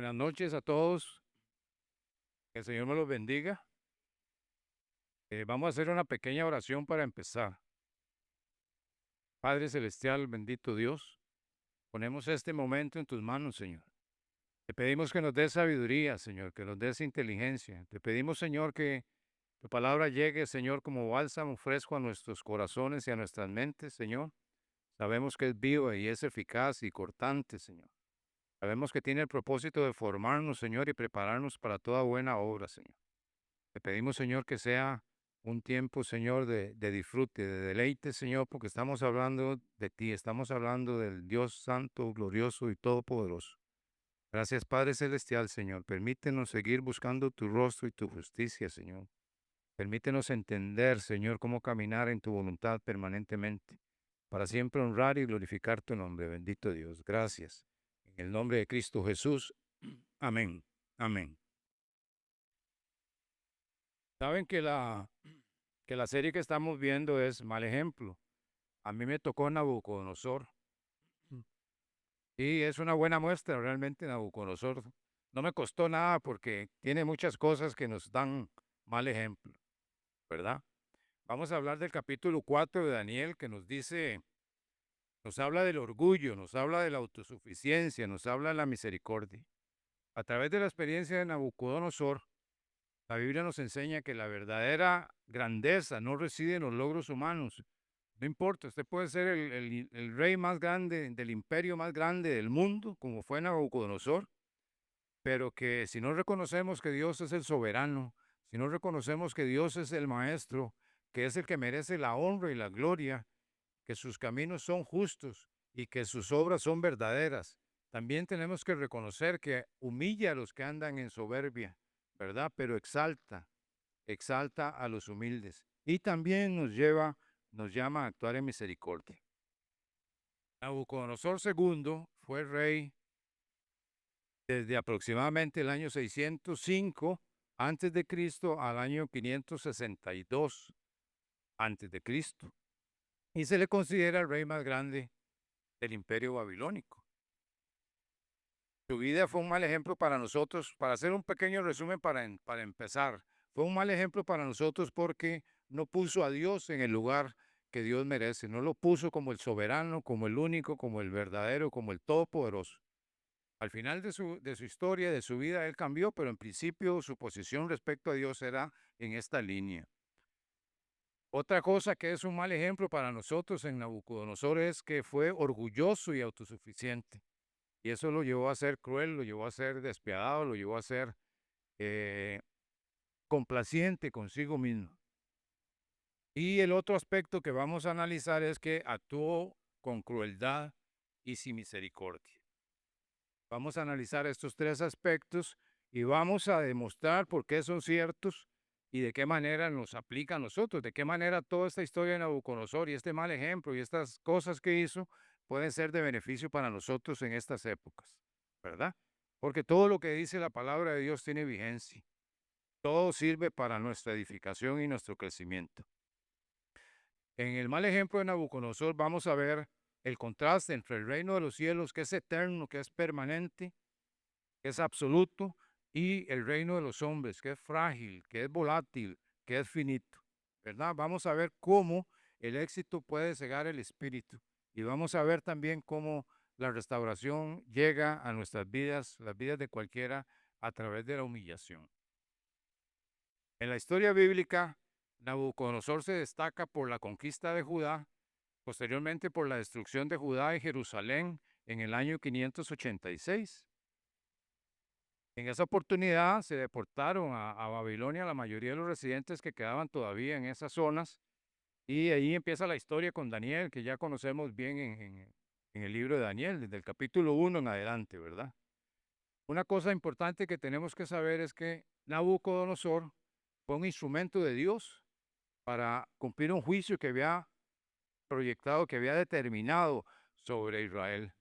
Buenas noches a todos. Que el Señor me los bendiga. Vamos a hacer una pequeña oración para empezar. Padre Celestial, bendito Dios, ponemos este momento en tus manos, Señor. Te pedimos que nos des sabiduría, Señor, que nos des inteligencia. Te pedimos, Señor, que tu palabra llegue, Señor, como bálsamo fresco a nuestros corazones y a nuestras mentes, Señor. Sabemos que es viva y es eficaz y cortante, Señor. Sabemos que tiene el propósito de formarnos, Señor, y prepararnos para toda buena obra, Señor. Te pedimos, Señor, que sea un tiempo, Señor, de disfrute, de deleite, Señor, porque estamos hablando de ti, estamos hablando del Dios Santo, glorioso y todopoderoso. Gracias, Padre Celestial, Señor. Permítenos seguir buscando tu rostro y tu justicia, Señor. Permítenos entender, Señor, cómo caminar en tu voluntad permanentemente, para siempre honrar y glorificar tu nombre, bendito Dios. Gracias. En el nombre de Cristo Jesús. Amén. Amén. Saben que la serie que estamos viendo es Mal Ejemplo. A mí me tocó Nabucodonosor. Mm. Y es una buena muestra realmente Nabucodonosor. No me costó nada porque tiene muchas cosas que nos dan mal ejemplo, ¿verdad? Vamos a hablar del capítulo 4 de Daniel que nos dice, nos habla del orgullo, nos habla de la autosuficiencia, nos habla de la misericordia. A través de la experiencia de Nabucodonosor, la Biblia nos enseña que la verdadera grandeza no reside en los logros humanos. No importa, usted puede ser el rey más grande del imperio más grande del mundo, como fue Nabucodonosor, pero que si no reconocemos que Dios es el soberano, si no reconocemos que Dios es el maestro, que es el que merece la honra y la gloria, que sus caminos son justos y que sus obras son verdaderas, también tenemos que reconocer que humilla a los que andan en soberbia, ¿verdad? Pero exalta a los humildes y también nos llama a actuar en misericordia. Nabucodonosor II fue rey desde aproximadamente el año 605 antes de Cristo al año 562 antes de Cristo y se le considera el rey más grande del imperio babilónico. Su vida fue un mal ejemplo para nosotros. Para hacer un pequeño resumen para empezar, fue un mal ejemplo para nosotros porque no puso a Dios en el lugar que Dios merece, no lo puso como el soberano, como el único, como el verdadero, como el todopoderoso. Al final de su historia, de su vida, él cambió, pero en principio su posición respecto a Dios era en esta línea. Otra cosa que es un mal ejemplo para nosotros en Nabucodonosor es que fue orgulloso y autosuficiente. Y eso lo llevó a ser cruel, lo llevó a ser despiadado, lo llevó a ser eh, complaciente consigo mismo. Y el otro aspecto que vamos a analizar es que actuó con crueldad y sin misericordia. Vamos a analizar estos tres aspectos y vamos a demostrar por qué son ciertos y de qué manera nos aplica a nosotros, de qué manera toda esta historia de Nabucodonosor y este mal ejemplo y estas cosas que hizo pueden ser de beneficio para nosotros en estas épocas, ¿verdad? Porque todo lo que dice la palabra de Dios tiene vigencia. Todo sirve para nuestra edificación y nuestro crecimiento. En el mal ejemplo de Nabucodonosor vamos a ver el contraste entre el reino de los cielos, que es eterno, que es permanente, que es absoluto, y el reino de los hombres, que es frágil, que es volátil, que es finito, ¿verdad? Vamos a ver cómo el éxito puede cegar el espíritu y vamos a ver también cómo la restauración llega a nuestras vidas, las vidas de cualquiera, a través de la humillación. En la historia bíblica, Nabucodonosor se destaca por la conquista de Judá, posteriormente por la destrucción de Judá y Jerusalén en el año 586. En esa oportunidad se deportaron a Babilonia la mayoría de los residentes que quedaban todavía en esas zonas y ahí empieza la historia con Daniel, que ya conocemos bien en el libro de Daniel, desde el capítulo 1 en adelante, ¿verdad? Una cosa importante que tenemos que saber es que Nabucodonosor fue un instrumento de Dios para cumplir un juicio que había proyectado, que había determinado sobre Israel.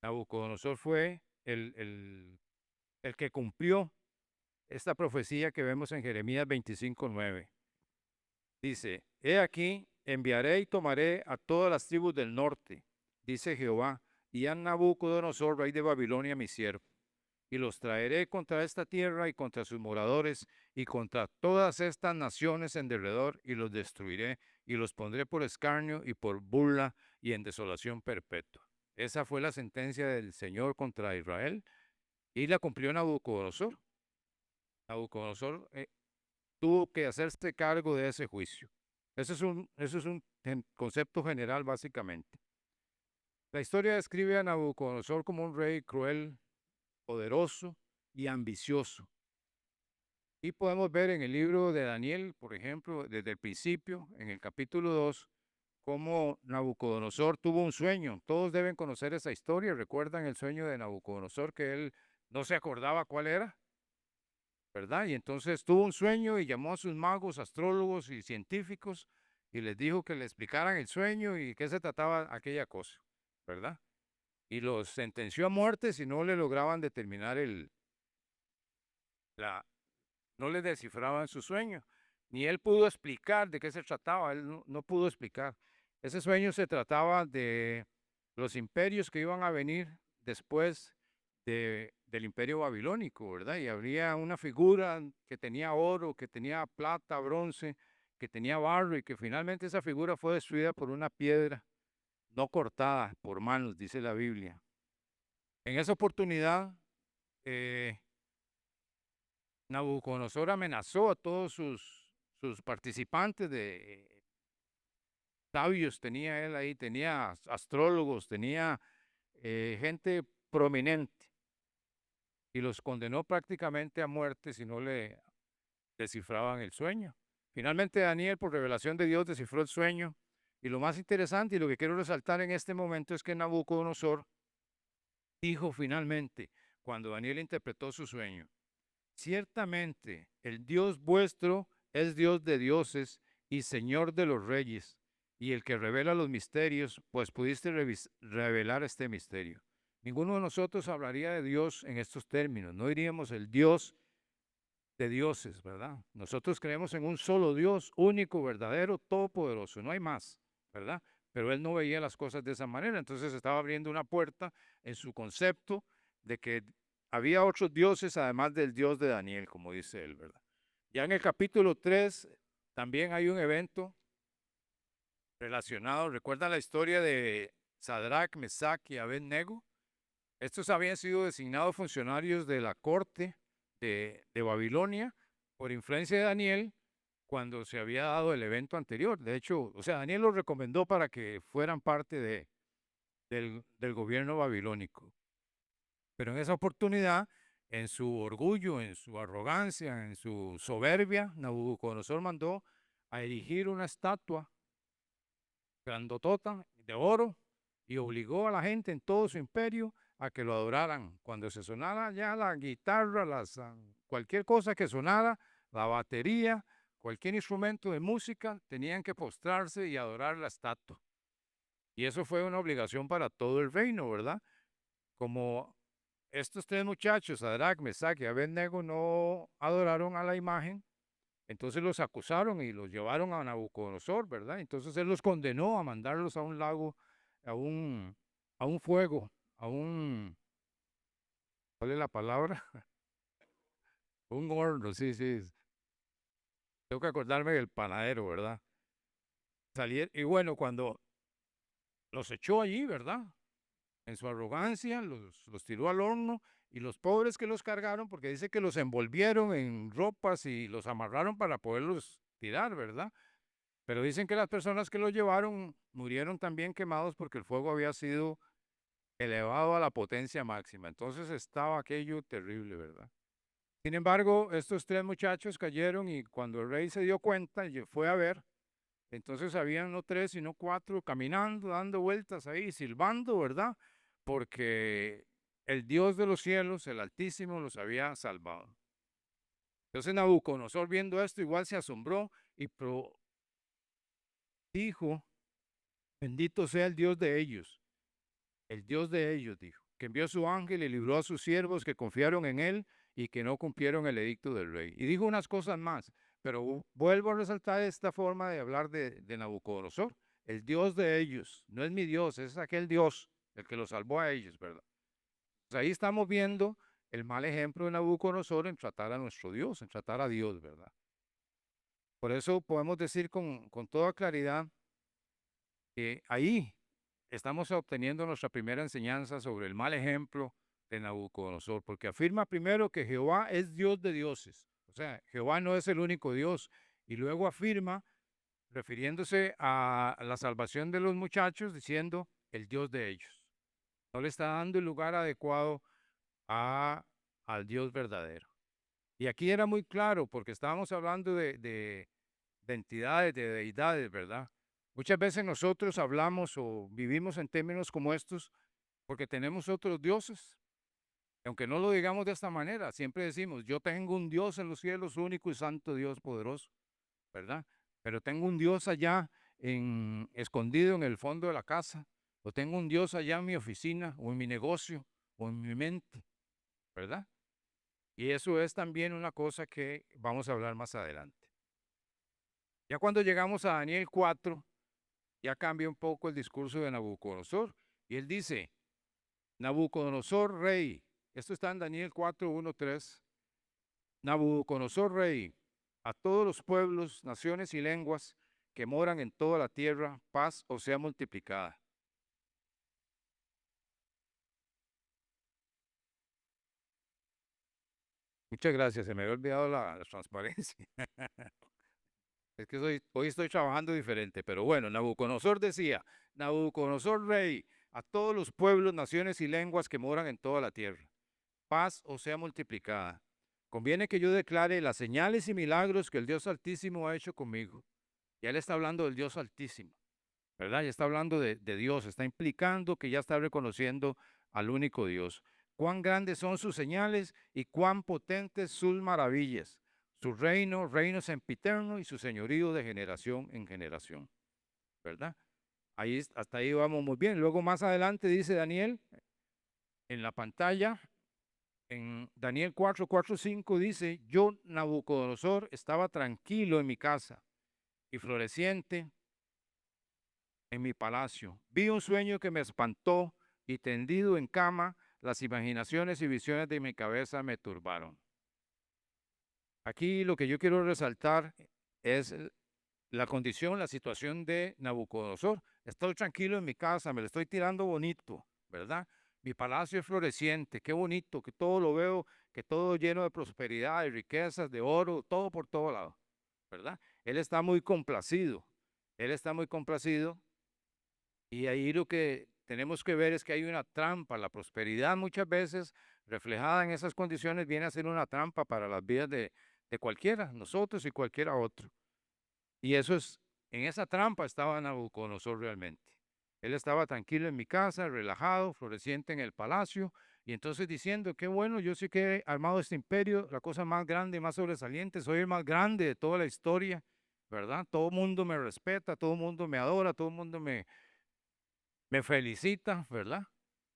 Nabucodonosor fue el que cumplió esta profecía que vemos en Jeremías 25:9. Dice, he aquí, enviaré y tomaré a todas las tribus del norte, dice Jehová, y a Nabucodonosor, rey de Babilonia, mi siervo. y los traeré contra esta tierra y contra sus moradores y contra todas estas naciones en derredor y los destruiré y los pondré por escarnio y por burla y en desolación perpetua. Esa fue la sentencia del Señor contra Israel y la cumplió Nabucodonosor. Nabucodonosor tuvo que hacerse cargo de ese juicio. Eso es un concepto general básicamente. La historia describe a Nabucodonosor como un rey cruel, poderoso y ambicioso. Y podemos ver en el libro de Daniel, por ejemplo, desde el principio, en el capítulo 2, cómo Nabucodonosor tuvo un sueño. Todos deben conocer esa historia. ¿Recuerdan el sueño de Nabucodonosor que él no se acordaba cuál era? ¿Verdad? Y entonces tuvo un sueño y llamó a sus magos, astrólogos y científicos y les dijo que le explicaran el sueño y qué se trataba aquella cosa, ¿verdad? Y los sentenció a muerte si no le lograban determinar la, no le descifraban su sueño. Ni él pudo explicar de qué se trataba, él no pudo explicar. Ese sueño se trataba de los imperios que iban a venir después del imperio babilónico, ¿verdad? Y habría una figura que tenía oro, que tenía plata, bronce, que tenía barro y que finalmente esa figura fue destruida por una piedra no cortada por manos, dice la Biblia. En esa oportunidad, eh, Nabucodonosor amenazó a todos sus participantes de sabios, tenía él ahí, tenía astrólogos, tenía gente prominente y los condenó prácticamente a muerte si no le descifraban el sueño. Finalmente Daniel, por revelación de Dios, descifró el sueño. Y lo más interesante y lo que quiero resaltar en este momento es que Nabucodonosor dijo finalmente, cuando Daniel interpretó su sueño, ciertamente el Dios vuestro es Dios de dioses y Señor de los reyes, y el que revela los misterios, pues pudiste revelar este misterio. Ninguno de nosotros hablaría de Dios en estos términos, no diríamos el Dios de dioses, ¿verdad? Nosotros creemos en un solo Dios, único, verdadero, todopoderoso, no hay más, ¿verdad? Pero él no veía las cosas de esa manera, entonces estaba abriendo una puerta en su concepto de que había otros dioses además del Dios de Daniel, como dice él, ¿verdad? Ya en el capítulo 3 también hay un evento relacionado, ¿recuerdan la historia de Sadrach, Mesach y Abednego? Estos habían sido designados funcionarios de la corte de Babilonia por influencia de Daniel cuando se había dado el evento anterior. De hecho, o sea, Daniel los recomendó para que fueran parte del gobierno babilónico. Pero en esa oportunidad, en su orgullo, en su arrogancia, en su soberbia, Nabucodonosor mandó a erigir una estatua grandotota de oro y obligó a la gente en todo su imperio a que lo adoraran. Cuando se sonara ya la guitarra, cualquier cosa que sonara, la batería, cualquier instrumento de música, tenían que postrarse y adorar la estatua. Y eso fue una obligación para todo el reino, ¿verdad? Como estos tres muchachos, Sadrach, Mesach y Abednego, no adoraron a la imagen, entonces los acusaron y los llevaron a Nabucodonosor, ¿verdad? Entonces él los condenó a mandarlos a un lago, a un, a un fuego, ¿cuál es la palabra? Un horno, sí, sí. Tengo que acordarme del panadero, ¿verdad? Salir, y bueno, cuando los echó allí, ¿verdad? En su arrogancia, los tiró al horno y los pobres que los cargaron, porque dice que los envolvieron en ropas y los amarraron para poderlos tirar, ¿verdad? Pero dicen que las personas que los llevaron murieron también quemados porque el fuego había sido elevado a la potencia máxima. Entonces estaba aquello terrible, ¿verdad? Sin embargo, estos tres muchachos cayeron y cuando el rey se dio cuenta y fue a ver, entonces habían no tres, sino cuatro caminando, dando vueltas ahí, silbando, ¿verdad? Porque el Dios de los cielos, el Altísimo, los había salvado. Entonces Nabucodonosor viendo esto igual se asombró y dijo, bendito sea el Dios de ellos, dijo, que envió a su ángel y libró a sus siervos que confiaron en él y que no cumplieron el edicto del rey. Y dijo unas cosas más, pero vuelvo a resaltar esta forma de hablar de Nabucodonosor. El Dios de ellos, no es mi Dios, es aquel Dios el que los salvó a ellos, ¿verdad? Pues ahí estamos viendo el mal ejemplo de Nabucodonosor en tratar a nuestro Dios, en tratar a Dios, ¿verdad? Por eso podemos decir con toda claridad que ahí estamos obteniendo nuestra primera enseñanza sobre el mal ejemplo de Nabucodonosor, porque afirma primero que Jehová es Dios de dioses, o sea, Jehová no es el único Dios, y luego afirma, refiriéndose a la salvación de los muchachos, diciendo el Dios de ellos. No le está dando el lugar adecuado a, al Dios verdadero. Y aquí era muy claro, porque estábamos hablando de entidades, de deidades, ¿verdad? Muchas veces nosotros hablamos o vivimos en términos como estos porque tenemos otros dioses. Aunque no lo digamos de esta manera, siempre decimos, yo tengo un Dios en los cielos, único y santo Dios poderoso, ¿verdad? Pero tengo un Dios allá escondido en el fondo de la casa, o tengo un Dios allá en mi oficina, o en mi negocio, o en mi mente, ¿verdad? Y eso es también una cosa que vamos a hablar más adelante. Ya cuando llegamos a Daniel 4, ya cambia un poco el discurso de Nabucodonosor. Y él dice, Nabucodonosor rey, esto está en Daniel 4, 1, 3, Nabucodonosor rey, a todos los pueblos, naciones y lenguas que moran en toda la tierra, paz o sea multiplicada. Muchas gracias, se me había olvidado la transparencia. Es que hoy estoy trabajando diferente, pero bueno, Nabucodonosor decía, Nabucodonosor rey, a todos los pueblos, naciones y lenguas que moran en toda la tierra, paz o sea multiplicada. Conviene que yo declare las señales y milagros que el Dios Altísimo ha hecho conmigo. Ya él está hablando del Dios Altísimo, ¿verdad? Ya está hablando de Dios, está implicando que ya está reconociendo al único Dios. Cuán grandes son sus señales y cuán potentes sus maravillas. Su reino, reino sempiterno y su señorío de generación en generación, ¿verdad? Ahí, hasta ahí vamos muy bien. Luego más adelante dice Daniel en la pantalla, en Daniel 4, 4, 5 dice, yo Nabucodonosor estaba tranquilo en mi casa y floreciente en mi palacio. Vi un sueño que me espantó y tendido en cama, las imaginaciones y visiones de mi cabeza me turbaron. Aquí lo que yo quiero resaltar es la condición, la situación de Nabucodonosor. Estoy tranquilo en mi casa, me lo estoy tirando bonito, ¿verdad? Mi palacio es floreciente, qué bonito, que todo lo veo, que todo lleno de prosperidad, de riquezas, de oro, todo por todo lado, ¿verdad? Él está muy complacido, él está muy complacido y ahí lo que tenemos que ver es que hay una trampa. La prosperidad muchas veces reflejada en esas condiciones viene a ser una trampa para las vidas de cualquiera, nosotros y cualquiera otro. Y eso es, en esa trampa estaba Nabucodonosor realmente. Él estaba tranquilo en mi casa, relajado, floreciente en el palacio, y entonces diciendo, qué bueno, yo sí que he armado este imperio, la cosa más grande, más sobresaliente, soy el más grande de toda la historia, ¿verdad? Todo el mundo me respeta, todo el mundo me adora, todo el mundo me felicita, ¿verdad?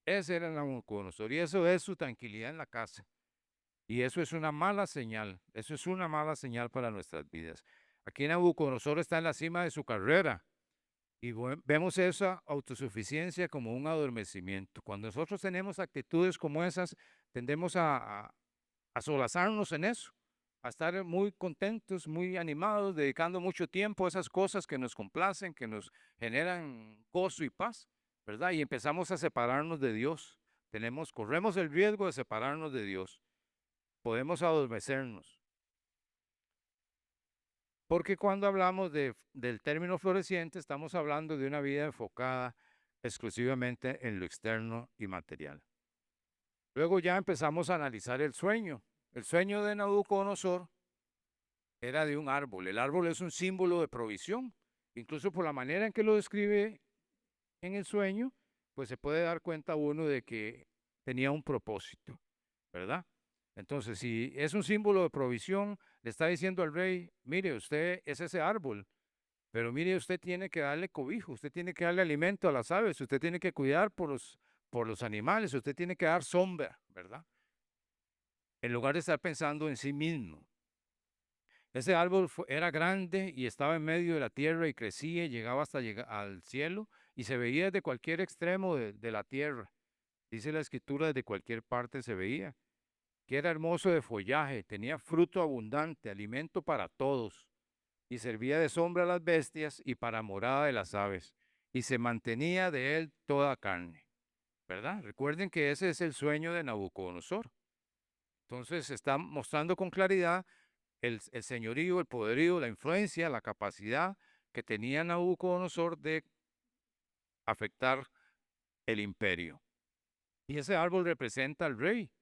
Ese era Nabucodonosor, y eso es su tranquilidad en la casa. Y eso es una mala señal, eso es una mala señal para nuestras vidas. Aquí Nabucodonosor está en la cima de su carrera y vemos esa autosuficiencia como un adormecimiento. Cuando nosotros tenemos actitudes como esas, tendemos a solazarnos en eso, a estar muy contentos, muy animados, dedicando mucho tiempo a esas cosas que nos complacen, que nos generan gozo y paz, ¿verdad? Y empezamos a separarnos de Dios. Corremos el riesgo de separarnos de Dios. Podemos adormecernos. Porque cuando hablamos del término floreciente, estamos hablando de una vida enfocada exclusivamente en lo externo y material. Luego ya empezamos a analizar el sueño. El sueño de Nabucodonosor era de un árbol. El árbol es un símbolo de provisión. Incluso por la manera en que lo describe en el sueño, pues se puede dar cuenta uno de que tenía un propósito, ¿verdad? Entonces, si es un símbolo de provisión, le está diciendo al rey, mire, usted es ese árbol, pero mire, usted tiene que darle cobijo, usted tiene que darle alimento a las aves, usted tiene que cuidar por los animales, usted tiene que dar sombra, ¿verdad? En lugar de estar pensando en sí mismo. Ese árbol era grande y estaba en medio de la tierra y crecía y llegaba hasta llegar al cielo y se veía desde cualquier extremo de la tierra. Dice la escritura, desde cualquier parte se veía. que era hermoso de follaje, tenía fruto abundante, alimento para todos, y servía de sombra a las bestias y para morada de las aves, y se mantenía de él toda carne. ¿Verdad? Recuerden que ese es el sueño de Nabucodonosor. Entonces está mostrando con claridad el señorío, el poderío, la influencia, la capacidad que tenía Nabucodonosor de afectar el imperio. Y ese árbol representa al rey,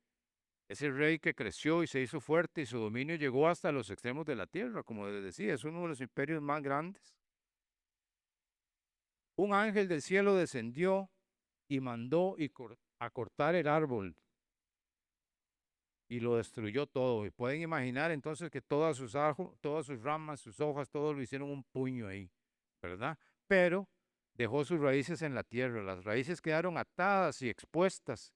ese rey que creció y se hizo fuerte y su dominio llegó hasta los extremos de la tierra, como les decía, es uno de los imperios más grandes. Un ángel del cielo descendió y mandó a cortar el árbol y lo destruyó todo. Y pueden imaginar entonces que todas sus ramas, sus hojas, todo lo hicieron un puño ahí, ¿verdad? Pero dejó sus raíces en la tierra. Las raíces quedaron atadas y expuestas,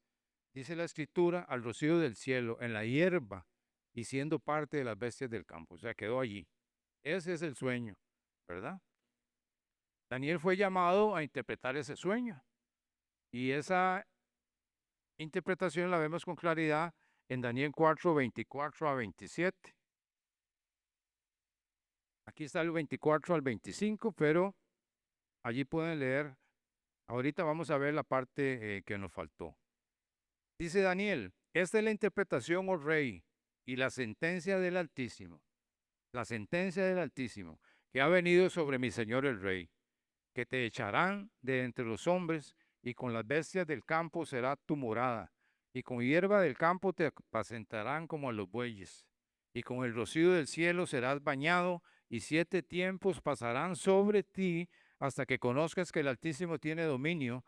dice la escritura, al rocío del cielo, en la hierba y siendo parte de las bestias del campo. O sea, quedó allí. Ese es el sueño, ¿verdad? Daniel fue llamado a interpretar ese sueño. Y esa interpretación la vemos con claridad en Daniel 4, 24 a 27. Aquí está el 24 al 25, pero allí pueden leer. Ahorita vamos a ver la parte que nos faltó. Dice Daniel, esta es la interpretación, oh rey, y la sentencia del Altísimo. La sentencia del Altísimo, que ha venido sobre mi señor el rey, que te echarán de entre los hombres, y con las bestias del campo será tu morada, y con hierba del campo te apacentarán como a los bueyes, y con el rocío del cielo serás bañado, y 7 tiempos pasarán sobre ti, hasta que conozcas que el Altísimo tiene dominio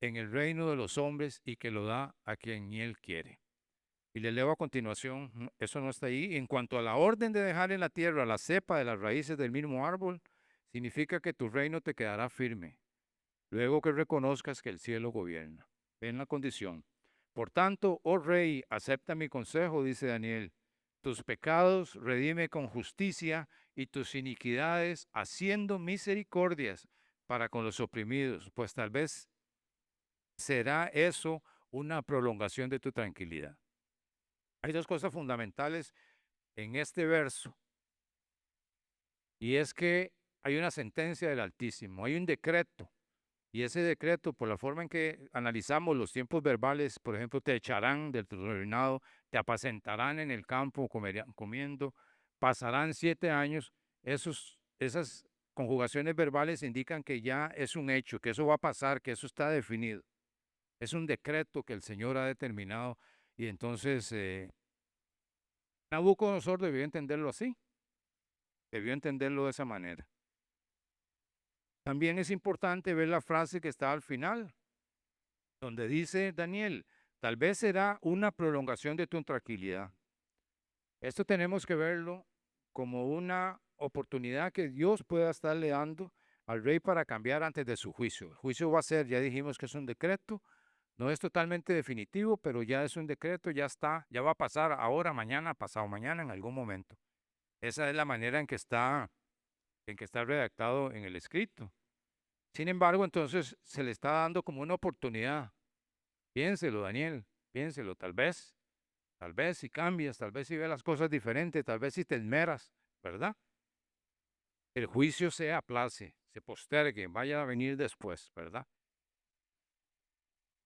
en el reino de los hombres, y que lo da a quien él quiere. Y le leo a continuación, eso no está ahí. En cuanto a la orden de dejar en la tierra la cepa de las raíces del mismo árbol, significa que tu reino te quedará firme, luego que reconozcas que el cielo gobierna. Ven la condición. Por tanto, oh rey, acepta mi consejo, dice Daniel. Tus pecados redime con justicia y tus iniquidades haciendo misericordias para con los oprimidos, pues tal vez será eso una prolongación de tu tranquilidad. Hay dos cosas fundamentales en este verso, y es que hay una sentencia del Altísimo, hay un decreto, y ese decreto, por la forma en que analizamos los tiempos verbales, por ejemplo, te echarán del tu reinado, te apacentarán en el campo comiendo, pasarán 7 años, esas conjugaciones verbales indican que ya es un hecho, que eso va a pasar, que eso está definido. Es un decreto que el Señor ha determinado, y entonces Nabucodonosor debió entenderlo así, debió entenderlo de esa manera. También es importante ver la frase que está al final, donde dice Daniel, tal vez será una prolongación de tu tranquilidad. Esto tenemos que verlo como una oportunidad que Dios pueda estarle dando al rey para cambiar antes de su juicio. El juicio va a ser, ya dijimos que es un decreto, no es totalmente definitivo, pero ya es un decreto, ya está, ya va a pasar ahora, mañana, pasado mañana, en algún momento. Esa es la manera en que está redactado en el escrito. Sin embargo, entonces se le está dando como una oportunidad. Piénselo, Daniel, piénselo, tal vez si cambias, tal vez si ves las cosas diferentes, tal vez si te esmeras, ¿verdad? El juicio se aplace, se postergue, vaya a venir después, ¿verdad?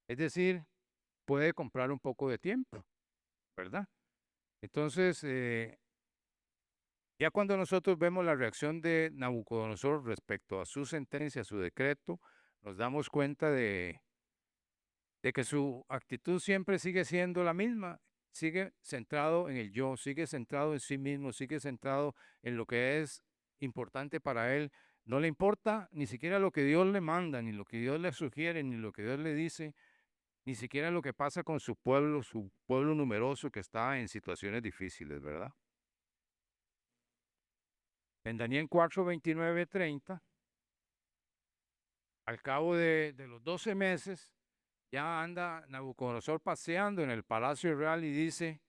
Es decir, puede comprar un poco de tiempo, ¿verdad? Entonces, ya cuando nosotros vemos la reacción de Nabucodonosor respecto a su sentencia, a su decreto, nos damos cuenta de que su actitud siempre sigue siendo la misma, sigue centrado en el yo, sigue centrado en sí mismo, sigue centrado en lo que es importante para él. No le importa ni siquiera lo que Dios le manda, ni lo que Dios le sugiere, ni lo que Dios le dice, ni siquiera lo que pasa con su pueblo numeroso que está en situaciones difíciles, ¿verdad? En Daniel 4, 29, 30, al cabo de los 12 meses, ya anda Nabucodonosor paseando en el palacio real y dice,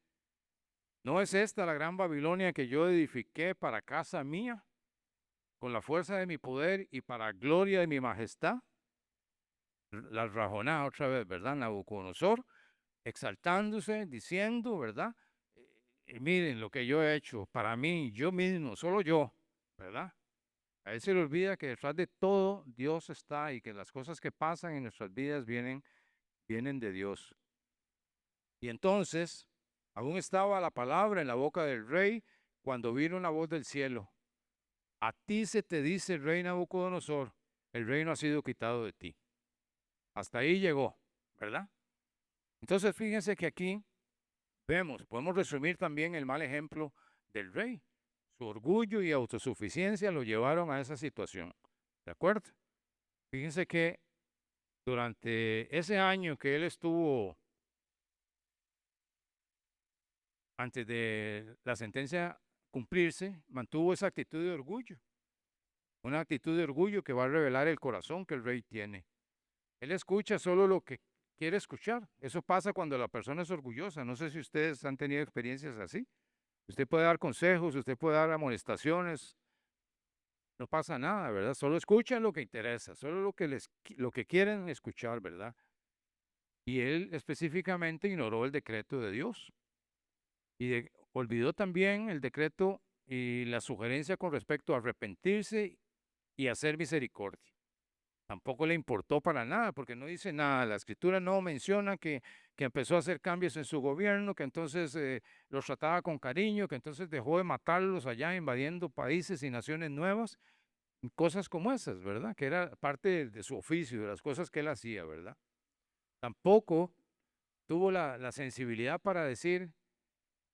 ¿no es esta la gran Babilonia que yo edifiqué para casa mía, con la fuerza de mi poder y para gloria de mi majestad? La rajonada otra vez, ¿verdad? Nabucodonosor exaltándose, diciendo, ¿verdad? miren lo que yo he hecho para mí, yo mismo, solo yo, ¿verdad? A él se le olvida que detrás de todo Dios está y que las cosas que pasan en nuestras vidas vienen de Dios. Y entonces, aún estaba la palabra en la boca del rey cuando vino una voz del cielo. A ti se te dice, rey Nabucodonosor, el reino ha sido quitado de ti. Hasta ahí llegó, ¿verdad? Entonces, fíjense que aquí podemos resumir también el mal ejemplo del rey. Su orgullo y autosuficiencia lo llevaron a esa situación. ¿De acuerdo? Fíjense que durante ese año que él estuvo antes de la sentencia cumplirse, mantuvo esa actitud de orgullo. Una actitud de orgullo que va a revelar el corazón que el rey tiene. Él escucha solo lo que quiere escuchar. Eso pasa cuando la persona es orgullosa. No sé si ustedes han tenido experiencias así. Usted puede dar consejos, usted puede dar amonestaciones, no pasa nada, ¿verdad? Solo escuchan lo que interesa, solo lo que quieren escuchar, ¿verdad? Y él específicamente ignoró el decreto de Dios y olvidó también el decreto y la sugerencia con respecto a arrepentirse y hacer misericordia. Tampoco le importó para nada, porque no dice nada. La escritura no menciona que empezó a hacer cambios en su gobierno, que entonces los trataba con cariño, que entonces dejó de matarlos allá invadiendo países y naciones nuevas. Cosas como esas, ¿verdad? Que era parte de su oficio, de las cosas que él hacía, ¿verdad? Tampoco tuvo la sensibilidad para decir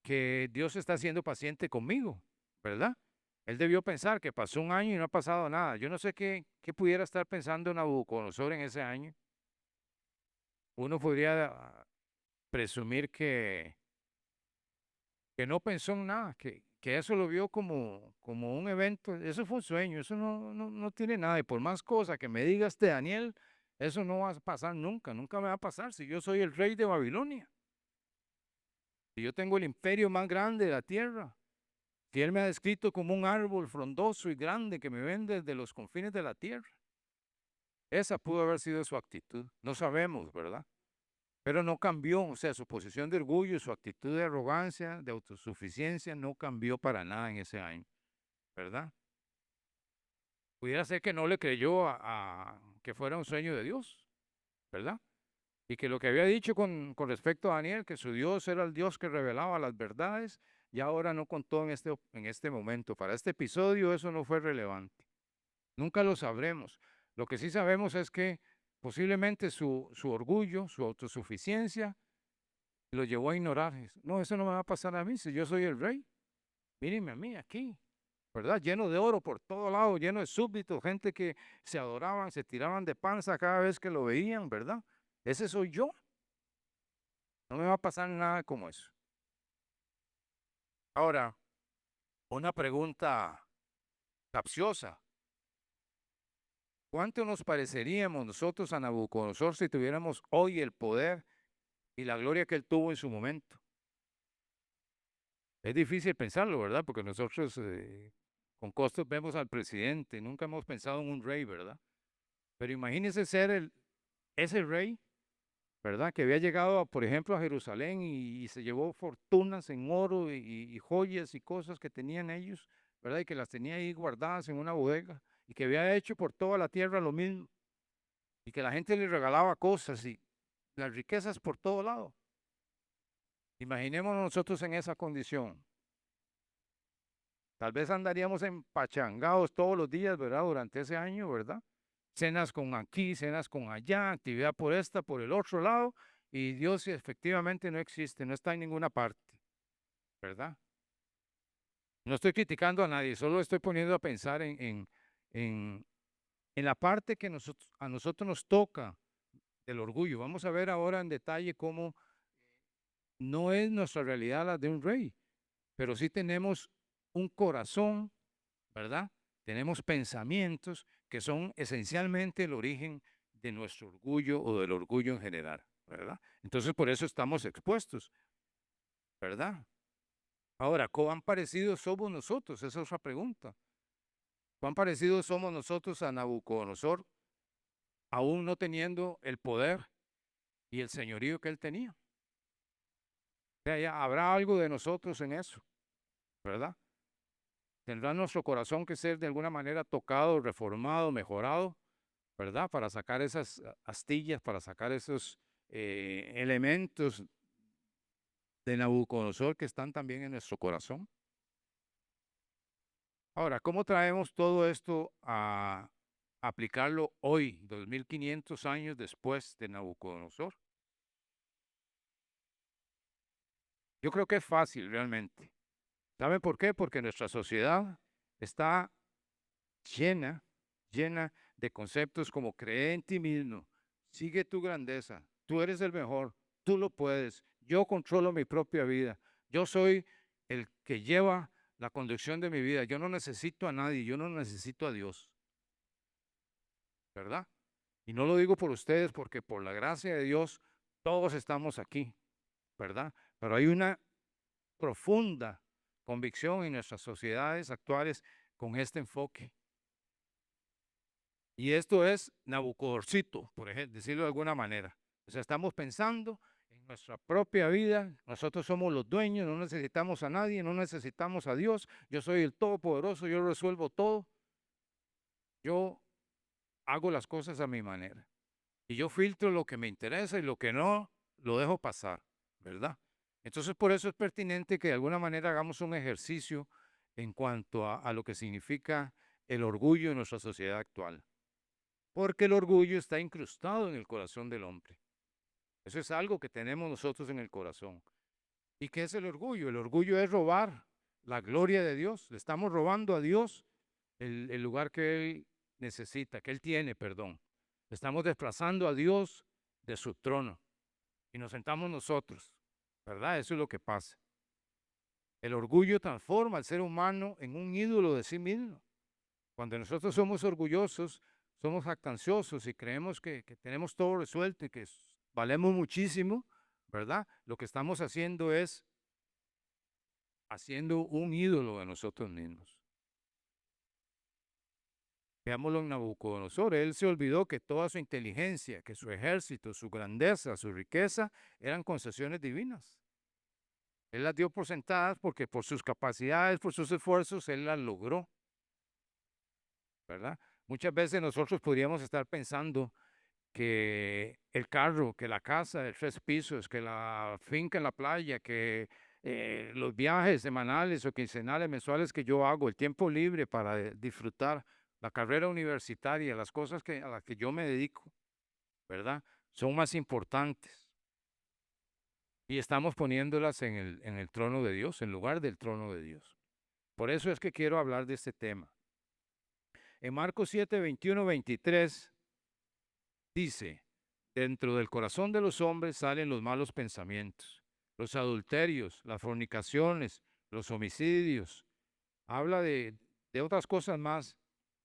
que Dios está siendo paciente conmigo, ¿verdad? Él debió pensar que pasó un año y no ha pasado nada. Yo no sé qué pudiera estar pensando Nabucodonosor en ese año. Uno podría presumir que no pensó en nada, que eso lo vio como un evento. Eso fue un sueño, eso no tiene nada. Y por más cosas que me digas de Daniel, eso no va a pasar nunca, nunca me va a pasar si yo soy el rey de Babilonia. Si yo tengo el imperio más grande de la tierra, si él me ha descrito como un árbol frondoso y grande que me ven desde los confines de la tierra. Esa pudo haber sido su actitud. No sabemos, ¿verdad? Pero no cambió, o sea, su posición de orgullo, su actitud de arrogancia, de autosuficiencia, no cambió para nada en ese año, ¿verdad? Pudiera ser que no le creyó a que fuera un sueño de Dios, ¿verdad? Y que lo que había dicho con respecto a Daniel, que su Dios era el Dios que revelaba las verdades, y ahora no contó en este momento. Para este episodio eso no fue relevante. Nunca lo sabremos. Lo que sí sabemos es que posiblemente su orgullo, su autosuficiencia, lo llevó a ignorar. No, eso no me va a pasar a mí si yo soy el rey. Mírenme a mí aquí, ¿verdad? Lleno de oro por todo lado, lleno de súbditos, gente que se adoraban, se tiraban de panza cada vez que lo veían, ¿verdad? Ese soy yo. No me va a pasar nada como eso. Ahora, una pregunta capciosa. ¿Cuánto nos pareceríamos nosotros a Nabucodonosor si tuviéramos hoy el poder y la gloria que él tuvo en su momento? Es difícil pensarlo, ¿verdad? Porque nosotros con costos vemos al presidente, nunca hemos pensado en un rey, ¿verdad? Pero imagínese ser ese rey, ¿verdad? Que había llegado, por ejemplo, a Jerusalén y se llevó fortunas en oro y joyas y cosas que tenían ellos, ¿verdad? Y que las tenía ahí guardadas en una bodega y que había hecho por toda la tierra lo mismo y que la gente le regalaba cosas y las riquezas por todo lado. Imaginémonos nosotros en esa condición. Tal vez andaríamos empachangados todos los días, ¿verdad? Durante ese año, ¿verdad? Cenas con aquí, cenas con allá, actividad por esta, por el otro lado, y Dios efectivamente no existe, no está en ninguna parte, ¿verdad? No estoy criticando a nadie, solo estoy poniendo a pensar en, en la parte que a nosotros nos toca del orgullo. Vamos a ver ahora en detalle cómo no es nuestra realidad la de un rey, pero sí tenemos un corazón, ¿verdad? Tenemos pensamientos que son esencialmente el origen de nuestro orgullo o del orgullo en general, ¿verdad? Entonces por eso estamos expuestos, ¿verdad? Ahora, ¿cuán parecidos somos nosotros? Esa es otra pregunta. ¿Cuán parecidos somos nosotros a Nabucodonosor, aún no teniendo el poder y el señorío que él tenía? sea, ya habrá algo de nosotros en eso, ¿verdad? Tendrá nuestro corazón que ser de alguna manera tocado, reformado, mejorado, ¿verdad? Para sacar esas astillas, para sacar esos elementos de Nabucodonosor que están también en nuestro corazón. Ahora, ¿cómo traemos todo esto a aplicarlo hoy, 2500 años después de Nabucodonosor? Yo creo que es fácil realmente. ¿Saben por qué? Porque nuestra sociedad está llena, llena de conceptos como cree en ti mismo, sigue tu grandeza, tú eres el mejor, tú lo puedes, yo controlo mi propia vida, yo soy el que lleva la conducción de mi vida, yo no necesito a nadie, yo no necesito a Dios, ¿verdad? Y no lo digo por ustedes porque por la gracia de Dios todos estamos aquí, ¿verdad? Pero hay una profunda convicción en nuestras sociedades actuales con este enfoque. Y esto es Nabucodorcito, por ejemplo, decirlo de alguna manera. O sea, estamos pensando en nuestra propia vida, nosotros somos los dueños, no necesitamos a nadie, no necesitamos a Dios, yo soy el Todopoderoso, yo resuelvo todo, yo hago las cosas a mi manera. Y yo filtro lo que me interesa y lo que no, lo dejo pasar, ¿verdad? Entonces, por eso es pertinente que de alguna manera hagamos un ejercicio en cuanto a lo que significa el orgullo en nuestra sociedad actual. Porque el orgullo está incrustado en el corazón del hombre. Eso es algo que tenemos nosotros en el corazón. ¿Y qué es el orgullo? El orgullo es robar la gloria de Dios. Le estamos robando a Dios el lugar que Él necesita, que Él tiene, perdón. Estamos desplazando a Dios de su trono y nos sentamos nosotros, ¿verdad? Eso es lo que pasa. El orgullo transforma al ser humano en un ídolo de sí mismo. Cuando nosotros somos orgullosos, somos jactanciosos y creemos que tenemos todo resuelto y que valemos muchísimo, ¿verdad? Lo que estamos haciendo es haciendo un ídolo de nosotros mismos. Veámoslo en Nabucodonosor. Él se olvidó que toda su inteligencia, que su ejército, su grandeza, su riqueza eran concesiones divinas. Él las dio por sentadas porque por sus capacidades, por sus esfuerzos, él las logró, ¿verdad? Muchas veces nosotros podríamos estar pensando que el carro, que la casa de 3 pisos, que la finca en la playa, que los viajes semanales o quincenales, mensuales que yo hago, el tiempo libre para disfrutar, la carrera universitaria, las cosas a las que yo me dedico, ¿verdad? Son más importantes. Y estamos poniéndolas en el trono de Dios, en lugar del trono de Dios. Por eso es que quiero hablar de este tema. En Marcos 7, 21, 23 dice, dentro del corazón de los hombres salen los malos pensamientos, los adulterios, las fornicaciones, los homicidios. Habla de otras cosas más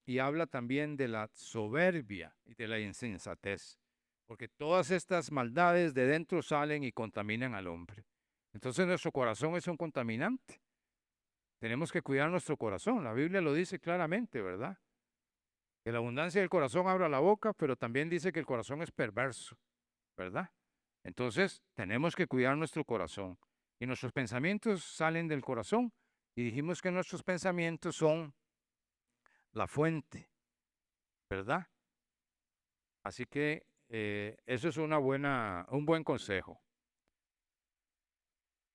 y habla también de la soberbia y de la insensatez, porque todas estas maldades de dentro salen y contaminan al hombre. Entonces nuestro corazón es un contaminante. Tenemos que cuidar nuestro corazón. La Biblia lo dice claramente, ¿verdad? Que la abundancia del corazón abra la boca, pero también dice que el corazón es perverso, ¿verdad? Entonces, tenemos que cuidar nuestro corazón. Y nuestros pensamientos salen del corazón. Y dijimos que nuestros pensamientos son la fuente, ¿verdad? Así que eso es un buen consejo.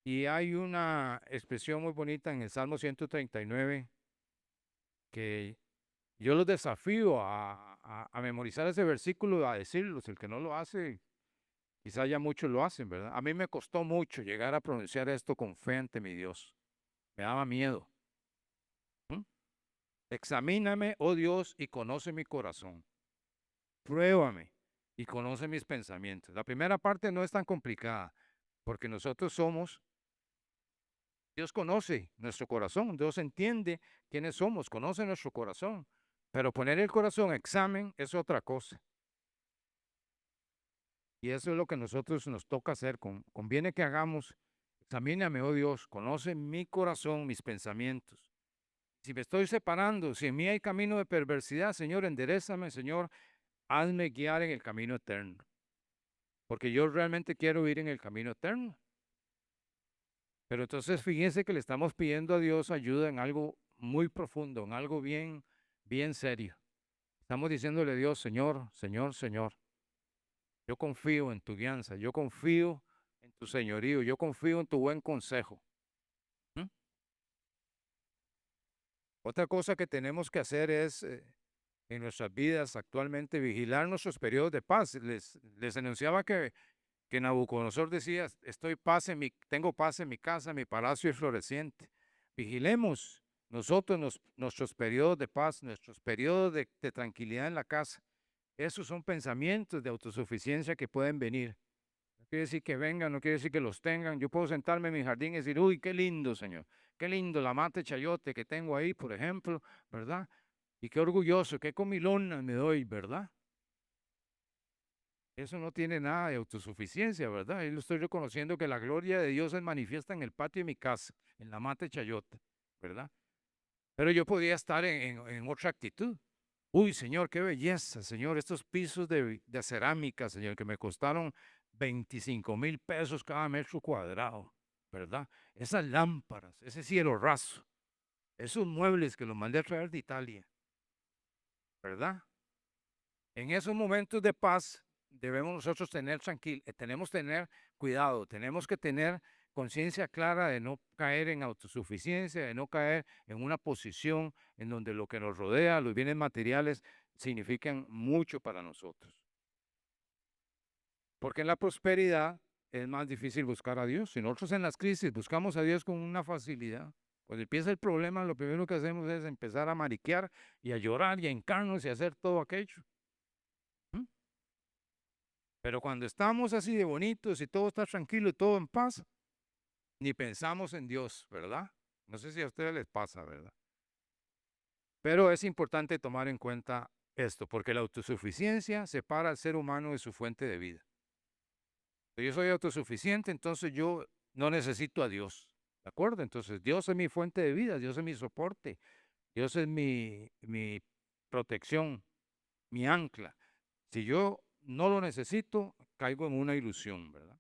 Y hay una expresión muy bonita en el Salmo 139 que yo los desafío a memorizar ese versículo, a decirlos. El que no lo hace, quizá ya muchos lo hacen, ¿verdad? A mí me costó mucho llegar a pronunciar esto con fe ante mi Dios. Me daba miedo. ¿Mm? Examíname, oh Dios, y conoce mi corazón. Pruébame y conoce mis pensamientos. La primera parte no es tan complicada, porque nosotros somos, Dios conoce nuestro corazón, Dios entiende quiénes somos, conoce nuestro corazón. Pero poner el corazón a examen es otra cosa. Y eso es lo que nosotros nos toca hacer. Conviene que hagamos, examíname, oh Dios, conoce mi corazón, mis pensamientos. Si me estoy separando, si en mí hay camino de perversidad, Señor, enderézame, Señor, hazme guiar en el camino eterno. Porque yo realmente quiero ir en el camino eterno. Pero entonces fíjense que le estamos pidiendo a Dios ayuda en algo muy profundo, en algo bien, bien serio. Estamos diciéndole a Dios, Señor, Señor, Señor, yo confío en tu guianza, yo confío en tu señorío, yo confío en tu buen consejo. ¿Mm? Otra cosa que tenemos que hacer es en nuestras vidas actualmente vigilar nuestros periodos de paz. Les anunciaba que Nabucodonosor decía, tengo paz en mi casa, mi palacio es floreciente. Vigilemos nosotros nuestros periodos de paz, nuestros periodos de tranquilidad en la casa. Esos son pensamientos de autosuficiencia que pueden venir. No quiere decir que vengan, no quiere decir que los tengan. Yo puedo sentarme en mi jardín y decir, uy, qué lindo, Señor. Qué lindo la mate chayote que tengo ahí, por ejemplo, ¿verdad? Y qué orgulloso, qué comilona me doy, ¿verdad? Eso no tiene nada de autosuficiencia, ¿verdad? Yo lo estoy reconociendo que la gloria de Dios se manifiesta en el patio de mi casa, en la mate chayote, ¿verdad? Pero yo podía estar en otra actitud. Uy, Señor, qué belleza, Señor, estos pisos de cerámica, Señor, que me costaron 25,000 pesos cada metro cuadrado, ¿verdad? Esas lámparas, ese cielo raso, esos muebles que los mandé a traer de Italia, ¿verdad? En esos momentos de paz debemos nosotros tenemos que tener cuidado, tenemos que tener conciencia clara de no caer en autosuficiencia, de no caer en una posición en donde lo que nos rodea, los bienes materiales, significan mucho para nosotros. Porque en la prosperidad es más difícil buscar a Dios. Si nosotros en las crisis buscamos a Dios con una facilidad, cuando empieza el problema, lo primero que hacemos es empezar a mariquear y a llorar y a hincarnos y a hacer todo aquello. ¿Mm? Pero cuando estamos así de bonitos y todo está tranquilo y todo en paz, ni pensamos en Dios, ¿verdad? No sé si a ustedes les pasa, ¿verdad? Pero es importante tomar en cuenta esto, porque la autosuficiencia separa al ser humano de su fuente de vida. Si yo soy autosuficiente, entonces yo no necesito a Dios, ¿de acuerdo? Entonces Dios es mi fuente de vida, Dios es mi soporte, Dios es mi protección, mi ancla. Si yo no lo necesito, caigo en una ilusión, ¿verdad?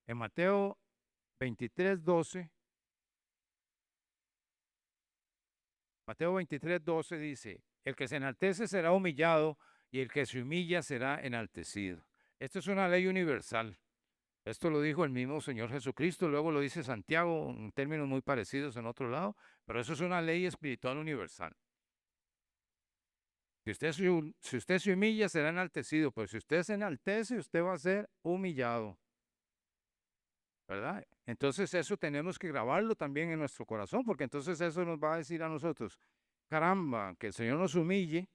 En Mateo 23:12, Mateo 23:12 dice, el que se enaltece será humillado y el que se humilla será enaltecido. Esto es una ley universal. Esto lo dijo el mismo Señor Jesucristo, luego lo dice Santiago en términos muy parecidos en otro lado, pero eso es una ley espiritual universal. Si usted se humilla, será enaltecido, pero si usted se enaltece, usted va a ser humillado, ¿verdad? Entonces eso tenemos que grabarlo también en nuestro corazón, porque entonces eso nos va a decir a nosotros, caramba, que el Señor nos humille,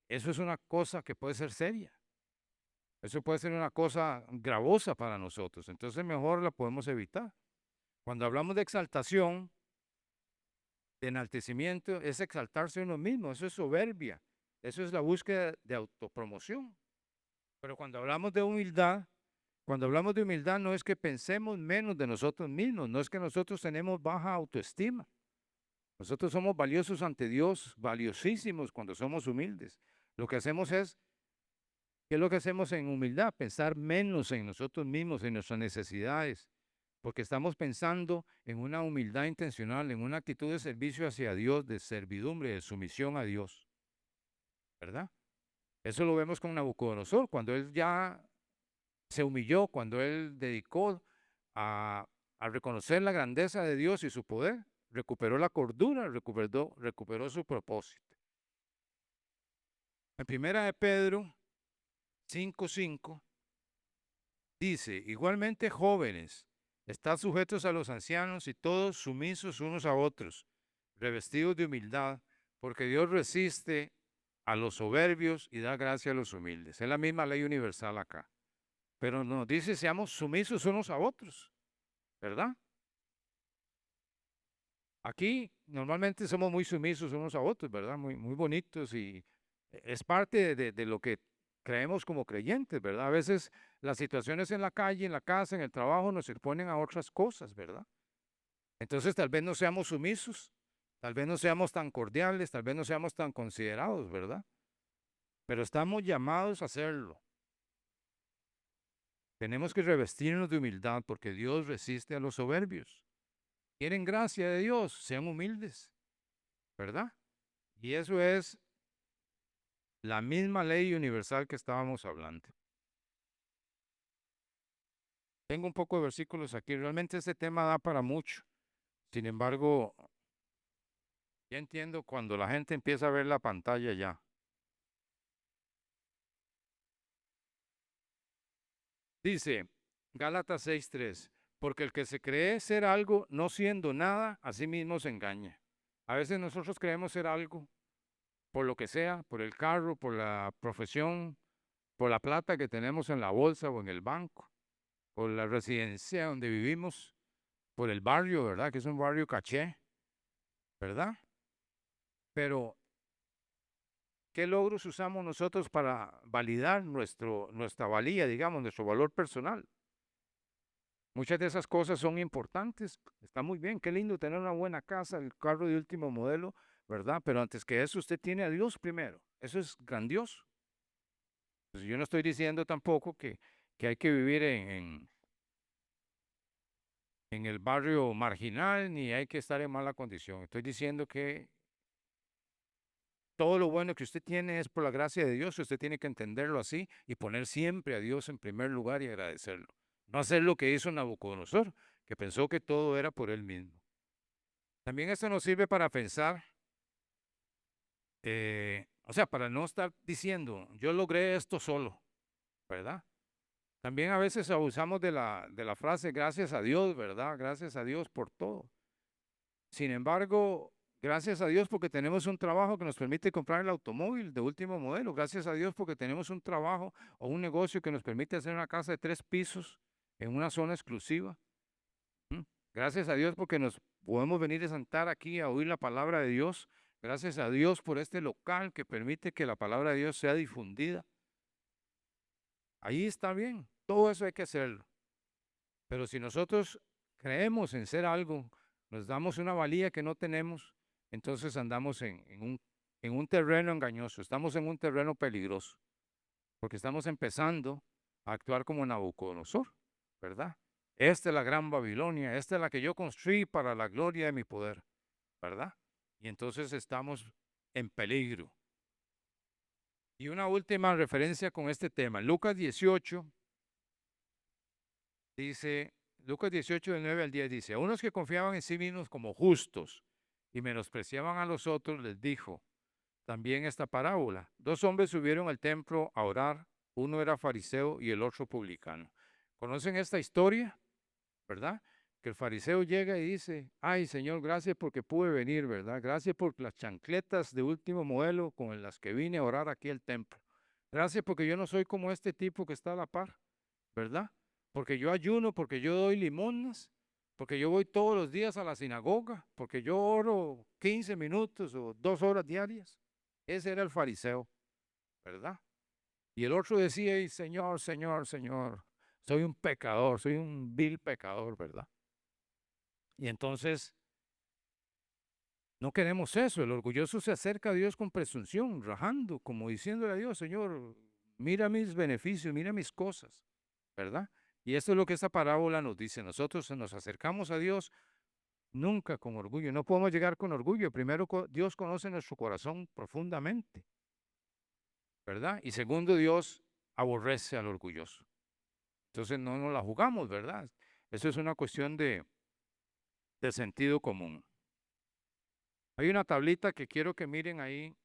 eso es una cosa que puede ser seria. Eso puede ser una cosa gravosa para nosotros, entonces mejor la podemos evitar. Cuando hablamos de exaltación, de enaltecimiento, es exaltarse uno mismo, eso es soberbia, eso es la búsqueda de autopromoción. Pero cuando hablamos de humildad no es que pensemos menos de nosotros mismos, no es que nosotros tenemos baja autoestima. Nosotros somos valiosos ante Dios, valiosísimos cuando somos humildes. Lo que hacemos es, ¿qué es lo que hacemos en humildad? Pensar menos en nosotros mismos, en nuestras necesidades, porque estamos pensando en una humildad intencional, en una actitud de servicio hacia Dios, de servidumbre, de sumisión a Dios, ¿verdad? Eso lo vemos con Nabucodonosor, cuando él ya se humilló, cuando él dedicó a, a reconocer la grandeza de Dios y su poder, recuperó la cordura, recuperó su propósito. En primera de Pedro 5:5 dice, igualmente jóvenes, estad sujetos a los ancianos y todos sumisos unos a otros, revestidos de humildad, porque Dios resiste a los soberbios y da gracia a los humildes. Es la misma ley universal acá. Pero nos dice, seamos sumisos unos a otros, ¿verdad? Aquí normalmente somos muy sumisos unos a otros, ¿verdad? Muy, muy bonitos y es parte de lo que creemos como creyentes, ¿verdad? A veces las situaciones en la calle, en la casa, en el trabajo nos exponen a otras cosas, ¿verdad? Entonces tal vez no seamos sumisos, tal vez no seamos tan cordiales, tal vez no seamos tan considerados, ¿verdad? Pero estamos llamados a hacerlo. Tenemos que revestirnos de humildad porque Dios resiste a los soberbios. Quieren gracia de Dios, sean humildes, ¿verdad? Y eso es la misma ley universal que estábamos hablando. Tengo un poco de versículos aquí. Realmente este tema da para mucho. Sin embargo, ya entiendo cuando la gente empieza a ver la pantalla ya. Dice Gálatas 6:3, porque el que se cree ser algo no siendo nada, a sí mismo se engaña. A veces nosotros creemos ser algo por lo que sea, por el carro, por la profesión, por la plata que tenemos en la bolsa o en el banco, por la residencia donde vivimos, por el barrio, ¿verdad? Que es un barrio caché, ¿verdad? Pero, ¿qué logros usamos nosotros para validar nuestra valía, digamos, nuestro valor personal? Muchas de esas cosas son importantes. Está muy bien, qué lindo tener una buena casa, el carro de último modelo, ¿verdad? Pero antes que eso, usted tiene a Dios primero. Eso es grandioso. Pues yo no estoy diciendo tampoco que hay que vivir en el barrio marginal ni hay que estar en mala condición. Estoy diciendo que todo lo bueno que usted tiene es por la gracia de Dios. Usted tiene que entenderlo así y poner siempre a Dios en primer lugar y agradecerlo. No hacer lo que hizo Nabucodonosor, que pensó que todo era por él mismo. También esto nos sirve para pensar, o sea, para no estar diciendo, yo logré esto solo, ¿verdad? También a veces abusamos de la frase gracias a Dios, ¿verdad? Gracias a Dios por todo. Sin embargo, gracias a Dios porque tenemos un trabajo que nos permite comprar el automóvil de último modelo. Gracias a Dios porque tenemos un trabajo o un negocio que nos permite hacer una casa de 3 pisos en una zona exclusiva. ¿Mm? Gracias a Dios porque nos podemos venir a sentar aquí a oír la palabra de Dios. Gracias a Dios por este local que permite que la palabra de Dios sea difundida. Ahí está bien. Todo eso hay que hacerlo. Pero si nosotros creemos en ser algo, nos damos una valía que no tenemos, entonces andamos en un terreno engañoso, estamos en un terreno peligroso, porque estamos empezando a actuar como Nabucodonosor, ¿verdad? Esta es la gran Babilonia, esta es la que yo construí para la gloria de mi poder, ¿verdad? Y entonces estamos en peligro. Y una última referencia con este tema, Lucas 18 dice, Lucas 18 del 9 al 10 dice, a unos que confiaban en sí mismos como justos y menospreciaban a los otros, les dijo también esta parábola. 2 hombres subieron al templo a orar, uno era fariseo y el otro publicano. ¿Conocen esta historia? ¿Verdad? Que el fariseo llega y dice, ay Señor, gracias porque pude venir, ¿verdad? Gracias por las chancletas de último modelo con las que vine a orar aquí al templo. Gracias porque yo no soy como este tipo que está a la par, ¿verdad? Porque yo ayuno, porque yo doy limonas, porque yo voy todos los días a la sinagoga, porque yo oro 15 minutos o 2 horas diarias. Ese era el fariseo, ¿verdad? Y el otro decía, y Señor, Señor, Señor, soy un pecador, soy un vil pecador, ¿verdad? Y entonces no queremos eso. El orgulloso se acerca a Dios con presunción, rajando, como diciéndole a Dios, Señor, mira mis beneficios, mira mis cosas, ¿verdad? Y esto es lo que esta parábola nos dice. Nosotros nos acercamos a Dios nunca con orgullo. No podemos llegar con orgullo. Primero, Dios conoce nuestro corazón profundamente, ¿verdad? Y segundo, Dios aborrece al orgulloso. Entonces no nos la jugamos, ¿verdad? Eso es una cuestión de sentido común. Hay una tablita que quiero que miren ahí,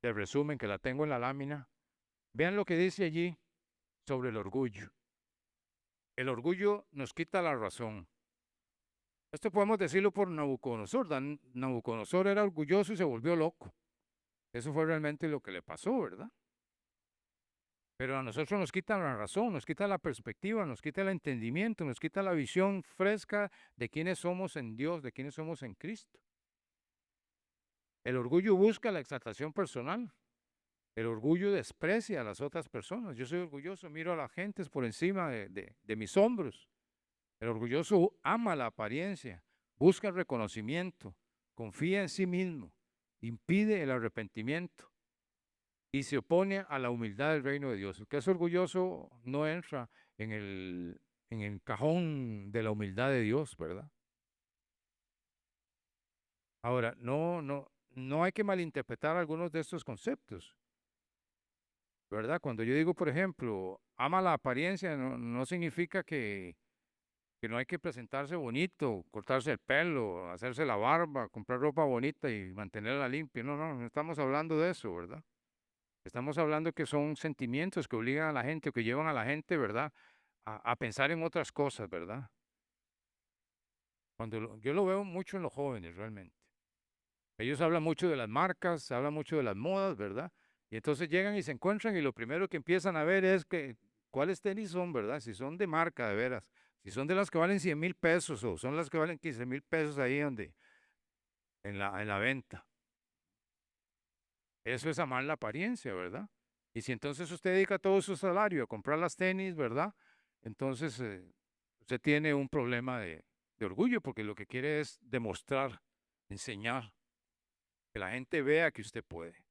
de resumen, que la tengo en la lámina. Vean lo que dice allí sobre el orgullo. El orgullo nos quita la razón. Esto podemos decirlo por Nabucodonosor. Nabucodonosor era orgulloso y se volvió loco. Eso fue realmente lo que le pasó, ¿verdad? Pero a nosotros nos quita la razón, nos quita la perspectiva, nos quita el entendimiento, nos quita la visión fresca de quiénes somos en Dios, de quiénes somos en Cristo. El orgullo busca la exaltación personal. El orgullo desprecia a las otras personas. Yo soy orgulloso, miro a la gente por encima de mis hombros. El orgulloso ama la apariencia, busca el reconocimiento, confía en sí mismo, impide el arrepentimiento y se opone a la humildad del reino de Dios. El que es orgulloso no entra en el cajón de la humildad de Dios, ¿verdad? Ahora, no hay que malinterpretar algunos de estos conceptos, ¿verdad? Cuando yo digo, por ejemplo, ama la apariencia, no significa que no hay que presentarse bonito, cortarse el pelo, hacerse la barba, comprar ropa bonita y mantenerla limpia. No estamos hablando de eso, ¿verdad? Estamos hablando que son sentimientos que obligan a la gente o que llevan a la gente, ¿verdad? A pensar en otras cosas, ¿verdad? Yo lo veo mucho en los jóvenes, realmente. Ellos hablan mucho de las marcas, hablan mucho de las modas, ¿verdad? Y entonces llegan y se encuentran y lo primero que empiezan a ver es que cuáles tenis son, ¿verdad? Si son de marca, de veras. Si son de las que valen 100,000 pesos o son las que valen 15,000 pesos ahí en la venta. Eso es amar la apariencia, ¿verdad? Y si entonces usted dedica todo su salario a comprar las tenis, ¿verdad? Entonces usted tiene un problema de orgullo porque lo que quiere es demostrar, enseñar, que la gente vea que usted puede.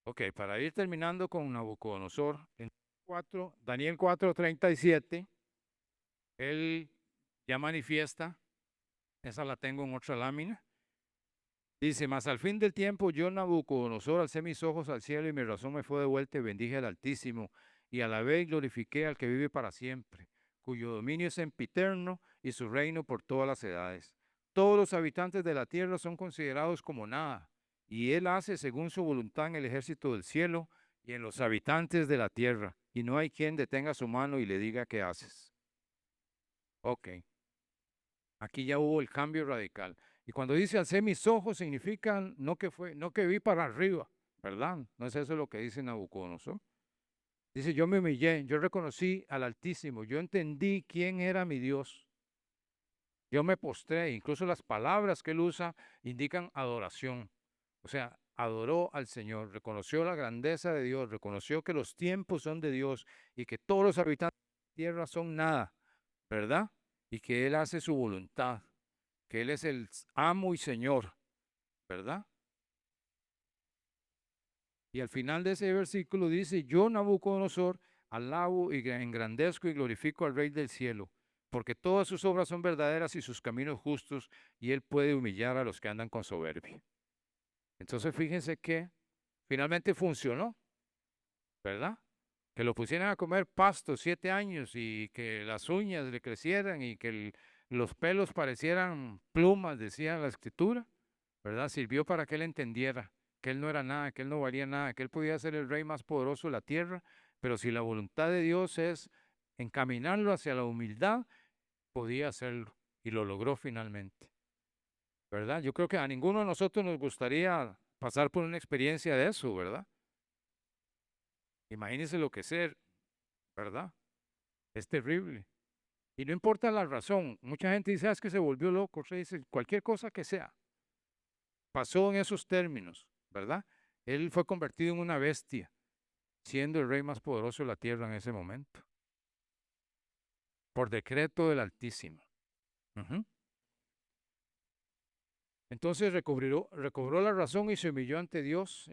Ok, para ir terminando con Nabucodonosor, en Daniel 4:37, él ya manifiesta, esa la tengo en otra lámina, dice, mas al fin del tiempo yo Nabucodonosor alcé mis ojos al cielo y mi razón me fue de vuelta y bendije al Altísimo y alabé y glorifiqué al que vive para siempre, cuyo dominio es sempiterno y su reino por todas las edades. Todos los habitantes de la tierra son considerados como nada, y él hace según su voluntad en el ejército del cielo y en los habitantes de la tierra, y no hay quien detenga su mano y le diga qué haces. Ok, aquí ya hubo el cambio radical. Y cuando dice alcé mis ojos, significa no que vi para arriba, ¿verdad? No es eso lo que dice Nabucodonosor. Dice, yo me humillé, yo reconocí al Altísimo, yo entendí quién era mi Dios. Yo me postré, incluso las palabras que él usa indican adoración. O sea, adoró al Señor, reconoció la grandeza de Dios, reconoció que los tiempos son de Dios y que todos los habitantes de la tierra son nada, ¿verdad? Y que Él hace su voluntad, que Él es el amo y Señor, ¿verdad? Y al final de ese versículo dice, yo Nabucodonosor alabo y engrandezco y glorifico al Rey del cielo, porque todas sus obras son verdaderas y sus caminos justos, y Él puede humillar a los que andan con soberbia. Entonces fíjense que finalmente funcionó, ¿verdad? Que lo pusieran a comer pasto 7 años y que las uñas le crecieran y que los pelos parecieran plumas, decía la escritura, ¿verdad? Sirvió para que él entendiera que él no era nada, que él no valía nada, que él podía ser el rey más poderoso de la tierra, pero si la voluntad de Dios es encaminarlo hacia la humildad, podía hacerlo y lo logró finalmente, ¿verdad? Yo creo que a ninguno de nosotros nos gustaría pasar por una experiencia de eso, ¿verdad? Imagínense lo que es ser, ¿verdad? Es terrible. Y no importa la razón, mucha gente dice, es que se volvió loco, se dice, cualquier cosa que sea, pasó en esos términos, ¿verdad? Él fue convertido en una bestia, siendo el rey más poderoso de la tierra en ese momento, por decreto del Altísimo. Ujú. Entonces recobró la razón y se humilló ante Dios,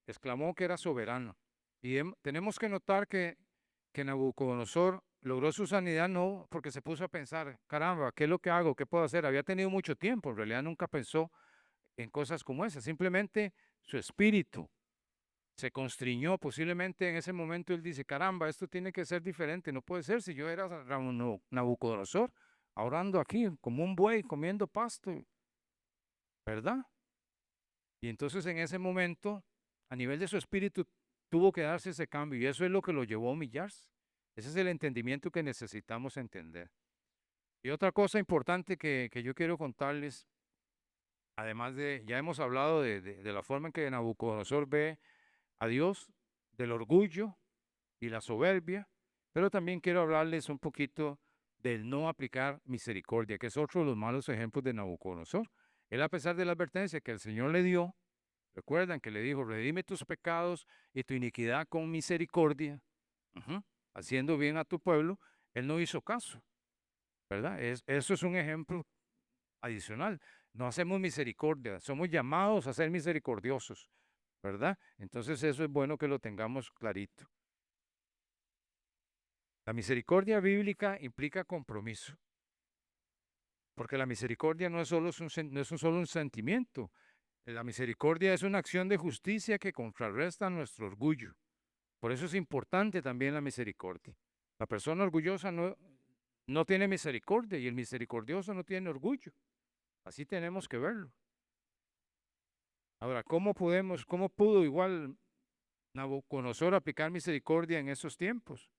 exclamó que era soberano. Y tenemos que notar que Nabucodonosor logró su sanidad no porque se puso a pensar, caramba, ¿qué es lo que hago? ¿Qué puedo hacer? Había tenido mucho tiempo, en realidad nunca pensó en cosas como esas, simplemente su espíritu se constriñó, posiblemente en ese momento él dice, caramba, esto tiene que ser diferente, no puede ser si yo era Nabucodonosor, ahora ando aquí como un buey comiendo pasto, ¿verdad? Y entonces en ese momento, a nivel de su espíritu, tuvo que darse ese cambio y eso es lo que lo llevó a humillarse. Ese es el entendimiento que necesitamos entender. Y otra cosa importante que yo quiero contarles, además ya hemos hablado de la forma en que Nabucodonosor ve a Dios, del orgullo y la soberbia, pero también quiero hablarles un poquito del no aplicar misericordia, que es otro de los malos ejemplos de Nabucodonosor. Él, a pesar de la advertencia que el Señor le dio, recuerdan que le dijo, redime tus pecados y tu iniquidad con misericordia, ujú, haciendo bien a tu pueblo, él no hizo caso, ¿verdad? Eso es un ejemplo adicional. No hacemos misericordia, somos llamados a ser misericordiosos, ¿verdad? Entonces eso es bueno que lo tengamos clarito. La misericordia bíblica implica compromiso, porque la misericordia no es solo no es solo un sentimiento. La misericordia es una acción de justicia que contrarresta nuestro orgullo. Por eso es importante también la misericordia. La persona orgullosa no tiene misericordia y el misericordioso no tiene orgullo. Así tenemos que verlo. Ahora, cómo pudo igual Nabucodonosor aplicar misericordia en esos tiempos?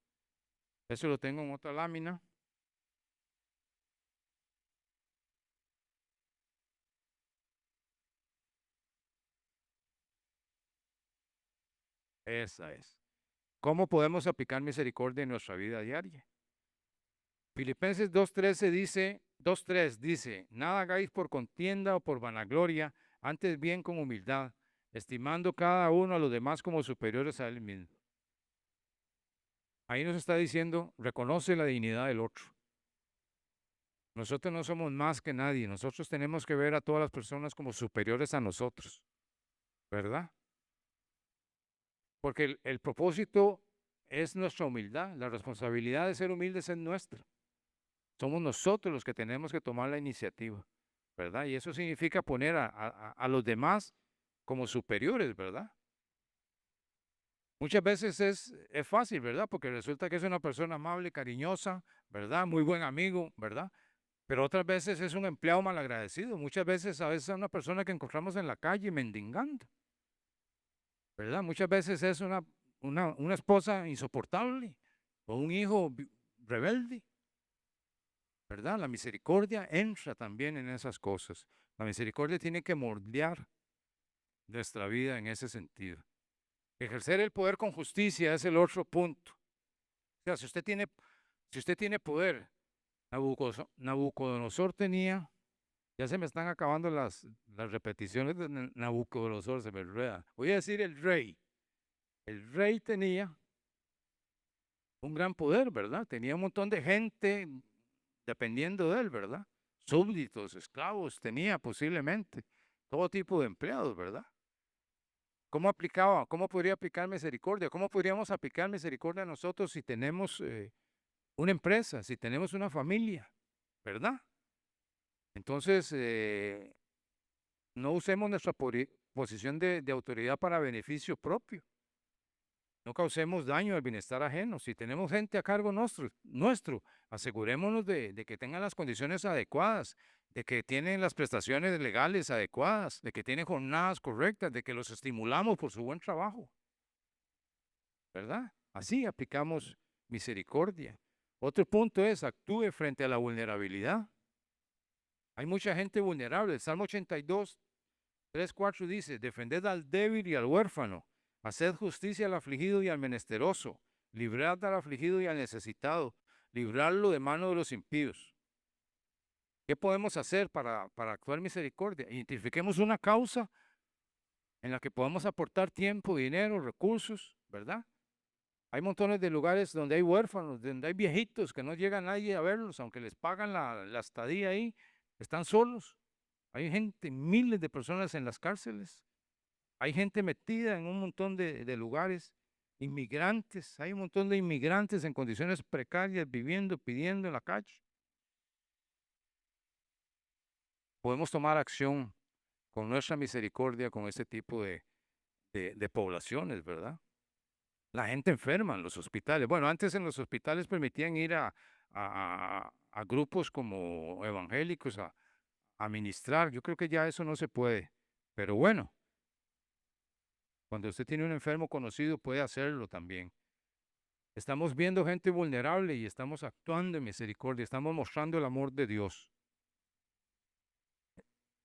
Eso lo tengo en otra lámina. Esa es. ¿Cómo podemos aplicar misericordia en nuestra vida diaria? Filipenses 2:13 dice, 2:3 dice, nada hagáis por contienda o por vanagloria, antes bien con humildad, estimando cada uno a los demás como superiores a él mismo. Ahí nos está diciendo, reconoce la dignidad del otro. Nosotros no somos más que nadie, nosotros tenemos que ver a todas las personas como superiores a nosotros, ¿verdad? Porque el propósito es nuestra humildad, la responsabilidad de ser humildes es nuestra. Somos nosotros los que tenemos que tomar la iniciativa, ¿verdad? Y eso significa poner a los demás como superiores, ¿verdad? Muchas veces es fácil, ¿verdad? Porque resulta que es una persona amable, cariñosa, ¿verdad? Muy buen amigo, ¿verdad? Pero otras veces es un empleado malagradecido. Muchas veces a veces es una persona que encontramos en la calle mendigando, ¿verdad? Muchas veces es una esposa insoportable o un hijo rebelde, ¿verdad? La misericordia entra también en esas cosas. La misericordia tiene que moldear nuestra vida en ese sentido. Ejercer el poder con justicia es el otro punto. O sea, si usted tiene poder, Nabucodonosor tenía, ya se me están acabando las repeticiones de Nabucodonosor, se me rueda. Voy a decir el rey. El rey tenía un gran poder, ¿verdad? Tenía un montón de gente dependiendo de él, ¿verdad? Súbditos, esclavos, tenía posiblemente todo tipo de empleados, ¿verdad? ¿Cómo podría aplicar misericordia? ¿Cómo podríamos aplicar misericordia nosotros si tenemos una empresa, si tenemos una familia, ¿verdad? Entonces, no usemos nuestra posición de autoridad para beneficio propio. No causemos daño al bienestar ajeno. Si tenemos gente a cargo nuestro, asegurémonos de que tengan las condiciones adecuadas, de que tienen las prestaciones legales adecuadas, de que tienen jornadas correctas, de que los estimulamos por su buen trabajo, ¿verdad? Así aplicamos misericordia. Otro punto es, actúe frente a la vulnerabilidad. Hay mucha gente vulnerable. El Salmo 82, 3, 4 dice, defended al débil y al huérfano, haced justicia al afligido y al menesteroso, librad al afligido y al necesitado, librarlo de mano de los impíos. ¿Qué podemos hacer para actuar misericordia? Identifiquemos una causa en la que podamos aportar tiempo, dinero, recursos, ¿verdad? Hay montones de lugares donde hay huérfanos, donde hay viejitos que no llega nadie a verlos, aunque les pagan la estadía ahí, están solos. Hay gente, miles de personas en las cárceles. Hay gente metida en un montón de lugares, inmigrantes, hay un montón de inmigrantes en condiciones precarias, viviendo, pidiendo en la calle. Podemos tomar acción con nuestra misericordia con este tipo de poblaciones, ¿verdad? La gente enferma en los hospitales. Bueno, antes en los hospitales permitían ir a grupos como evangélicos a ministrar. Yo creo que ya eso no se puede. Pero bueno, cuando usted tiene un enfermo conocido puede hacerlo también. Estamos viendo gente vulnerable y estamos actuando en misericordia, estamos mostrando el amor de Dios.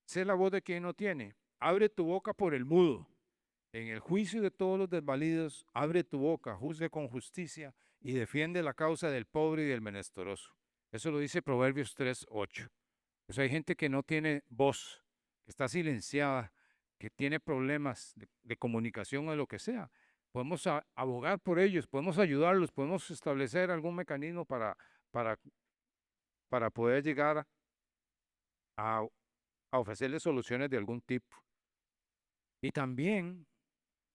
Sé la voz de quien no tiene. Abre tu boca por el mudo. En el juicio de todos los desvalidos, abre tu boca, juzgue con justicia y defiende la causa del pobre y del menesteroso. Eso lo dice Proverbios 3:8. Pues hay gente que no tiene voz, que está silenciada, que tiene problemas de comunicación o lo que sea. Podemos abogar por ellos, podemos ayudarlos, podemos establecer algún mecanismo para, para poder llegar a, a ofrecerles soluciones de algún tipo. Y también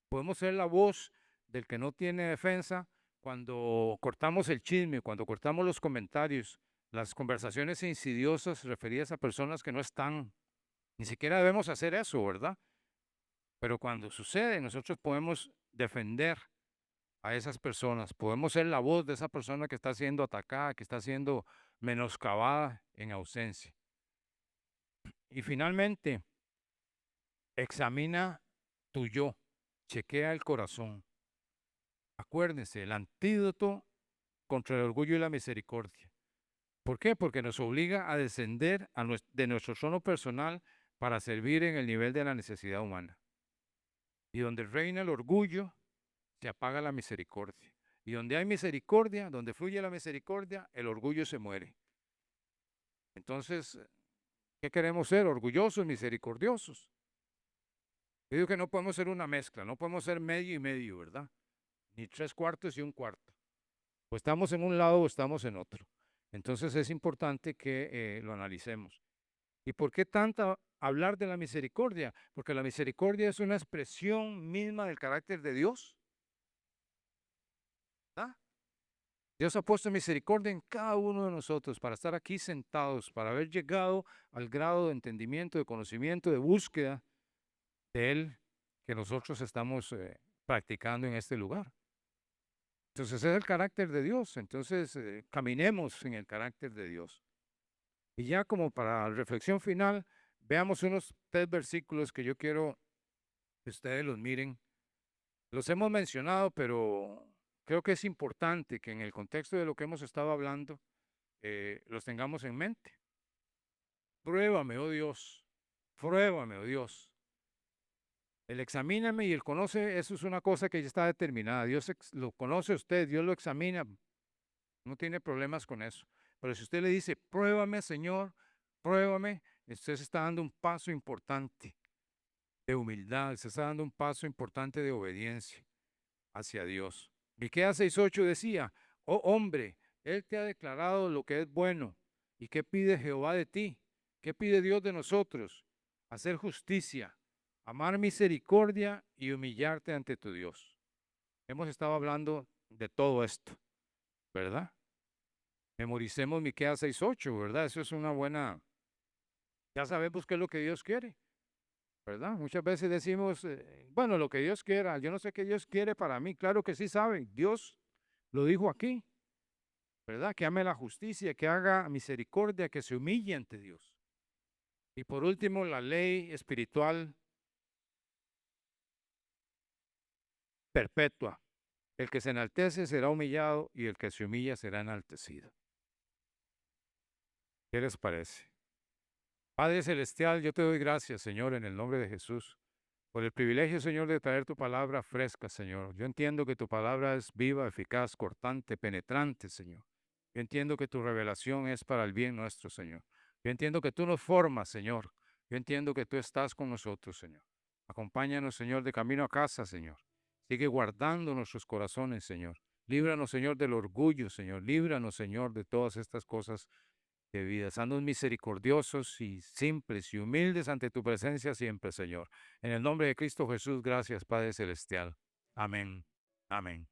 podemos ser la voz del que no tiene defensa cuando cortamos el chisme, cuando cortamos los comentarios, las conversaciones insidiosas referidas a personas que no están, ni siquiera debemos hacer eso, ¿verdad? Pero cuando sucede, nosotros podemos defender a esas personas, podemos ser la voz de esa persona que está siendo atacada, que está siendo menoscabada en ausencia. Y finalmente, examina tu yo, chequea el corazón. Acuérdense, el antídoto contra el orgullo y la misericordia. ¿Por qué? Porque nos obliga a descender de nuestro trono personal para servir en el nivel de la necesidad humana. Y donde reina el orgullo, se apaga la misericordia. Y donde hay misericordia, donde fluye la misericordia, el orgullo se muere. Entonces, ¿qué queremos ser? Orgullosos, misericordiosos. Yo digo que no podemos ser una mezcla, no podemos ser medio y medio, ¿verdad? Ni 3/4 y 1/4. O estamos en un lado o estamos en otro. Entonces es importante que lo analicemos. ¿Y por qué tanta hablar de la misericordia? Porque la misericordia es una expresión misma del carácter de Dios. ¿Verdad? Dios ha puesto misericordia en cada uno de nosotros para estar aquí sentados, para haber llegado al grado de entendimiento, de conocimiento, de búsqueda de Él que nosotros estamos practicando en este lugar. Entonces ese es el carácter de Dios. Entonces caminemos en el carácter de Dios. Y ya como para la reflexión final, veamos unos 3 versículos que yo quiero que ustedes los miren. Los hemos mencionado, pero creo que es importante que en el contexto de lo que hemos estado hablando, los tengamos en mente. Pruébame, oh Dios, pruébame, oh Dios. El examíname y el conoce, eso es una cosa que ya está determinada. Dios lo conoce a usted, Dios lo examina, no tiene problemas con eso. Pero si usted le dice, pruébame, Señor, pruébame, usted se está dando un paso importante de humildad, se está dando un paso importante de obediencia hacia Dios. Miqueas 6:8 decía, oh hombre, Él te ha declarado lo que es bueno. ¿Y qué pide Jehová de ti? ¿Qué pide Dios de nosotros? Hacer justicia, amar misericordia y humillarte ante tu Dios. Hemos estado hablando de todo esto, ¿verdad? Memoricemos Miqueas 6:8, ¿verdad? Eso es una buena, ya sabemos qué es lo que Dios quiere, ¿verdad? Muchas veces decimos, bueno, lo que Dios quiera, yo no sé qué Dios quiere para mí. Claro que sí saben, Dios lo dijo aquí, ¿verdad? Que ame la justicia, que haga misericordia, que se humille ante Dios. Y por último, la ley espiritual perpetua. El que se enaltece será humillado y el que se humilla será enaltecido. ¿Qué les parece? Padre Celestial, yo te doy gracias, Señor, en el nombre de Jesús, por el privilegio, Señor, de traer tu palabra fresca, Señor. Yo entiendo que tu palabra es viva, eficaz, cortante, penetrante, Señor. Yo entiendo que tu revelación es para el bien nuestro, Señor. Yo entiendo que tú nos formas, Señor. Yo entiendo que tú estás con nosotros, Señor. Acompáñanos, Señor, de camino a casa, Señor. Sigue guardando nuestros corazones, Señor. Líbranos, Señor, del orgullo, Señor. Líbranos, Señor, de todas estas cosas de vida. Sanos misericordiosos y simples y humildes ante tu presencia siempre, Señor. En el nombre de Cristo Jesús, gracias, Padre Celestial. Amén. Amén.